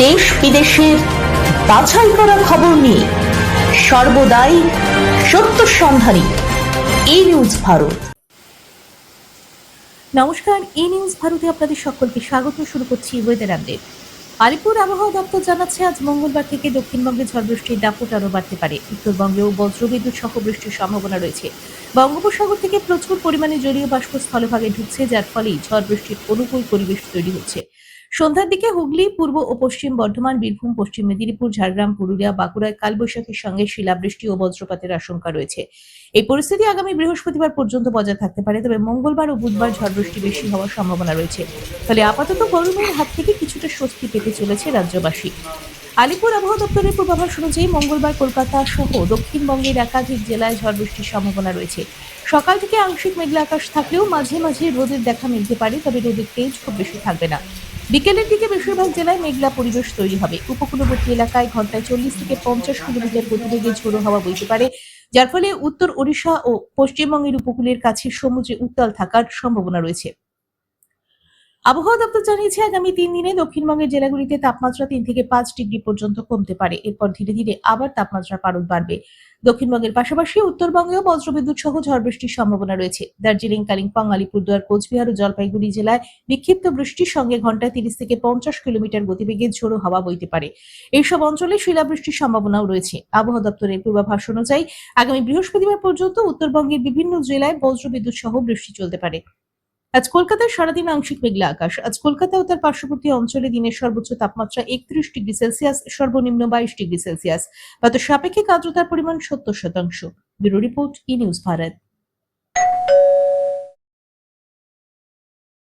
দেশ বিদেশের বাছাই করা খবর নিয়ে সর্বদাই সত্য সন্ধানী ই নিউজ ভারত। নমস্কার, ই নিউজ ভারতে আপনাদের সকলকে স্বাগত। শুরু করছি ওয়েদার আপডেট। আলিপুর আবহাওয়া দপ্তর জানাচ্ছে, আজ মঙ্গলবার থেকে দক্ষিণবঙ্গে ঝড় বৃষ্টির দাপট আরও বাড়তে পারে। উত্তরবঙ্গেও বজ্রবিদ্যুৎ সহ বৃষ্টির সম্ভাবনা রয়েছে। বঙ্গোপসাগর থেকে প্রচুর পরিমাণে জলীয় বাষ্প স্থলভাগে ঢুকছে, যার ফলেই ঝড় বৃষ্টির অনুকূল পরিবেশ তৈরি হচ্ছে। সন্ধ্যার দিকে হুগলি, পূর্ব ও পশ্চিম বর্ধমান, বীরভূম, পশ্চিম মেদিনীপুর, ঝাড়গ্রাম, পুরুলিয়া, বাঁকুড়ায় কালবৈশাখীর সঙ্গে শিলাবৃষ্টি ও বজ্রপাতের আশঙ্কা রয়েছে। এই পরিস্থিতি আগামী বৃহস্পতিবার পর্যন্ত বজায় থাকতে পারে, তবে মঙ্গলবার ও বুধবার ঝড় বৃষ্টি বেশি হওয়ার সম্ভাবনা রয়েছে। ফলে আপাতত গরমের হাত থেকে কিছুটা স্বস্তি পেতে চলেছে রাজ্যবাসী। আলিপুর আবহাওয়া দপ্তরের পূর্বাভাস অনুযায়ী মঙ্গলবার কলকাতা সহ দক্ষিণবঙ্গের একাধিক জেলায় ঝড় বৃষ্টির সম্ভাবনা রয়েছে। সকাল থেকে আংশিক মেঘলা আকাশ থাকলেও মাঝে মাঝে রোদের দেখা মিলতে পারে, তবে রোদের তেজ খুব বেশি থাকবে না। বিকেলের দিকে বেশিরভাগ জেলায় মেঘলা পরিবেশ তৈরি হবে। উপকূলবর্তী এলাকায় ঘন্টায় 40 থেকে 50 কিলোমিটার গতিবেগে ঝোড়ো হাওয়া বইতে পারে, যার ফলে উত্তর ওড়িশা ও পশ্চিমবঙ্গের উপকূলের কাছে সমুদ্রে উত্তাল থাকার সম্ভাবনা রয়েছে। আবহাওয়া দপ্তর জানিয়েছে, আগামী 3 দিনে দক্ষিণবঙ্গের জেলাগুলিতে তাপমাত্রা 3 থেকে 5 ডিগ্রি পর্যন্ত কমতে পারে। এরপর ধীরে ধীরে আবার তাপমাত্রা পারদ বাড়বে। দক্ষিণবঙ্গের পাশাপাশি উত্তরবঙ্গেও বজ্রবিদ্যুৎ সহ ঝড় বৃষ্টির সম্ভাবনা রয়েছে। দার্জিলিং, কালিম্পং, আলিপুরদুয়ার, কোচবিহার ও জলপাইগুড়ি জেলায় বিক্ষিপ্ত বৃষ্টির সঙ্গে ঘন্টায় 30 থেকে 50 কিলোমিটার গতিবেগে ঝোড়ো হাওয়া বইতে পারে। এইসব অঞ্চলে শিলাবৃষ্টির সম্ভাবনাও রয়েছে। আবহাওয়া দপ্তরের পূর্বাভাস অনুযায়ী আগামী বৃহস্পতিবার পর্যন্ত উত্তরবঙ্গের বিভিন্ন জেলায় বজ্রবিদ্যুৎ সহ বৃষ্টি চলতে পারে। আজ কলকাতায় সারাদিন আংশিক মেঘলা আকাশ। আজ কলকাতা ও তার পার্শ্ববর্তী অঞ্চলে দিনের সর্বোচ্চ তাপমাত্রা 31 ডিগ্রি সেলসিয়াস, সর্বনিম্ন 22 ডিগ্রি সেলসিয়াস। বাতাসের সাপেক্ষিক আর্দ্রতার পরিমাণ 70%। ব্যুরো রিপোর্ট, ই নিউজ ভারত।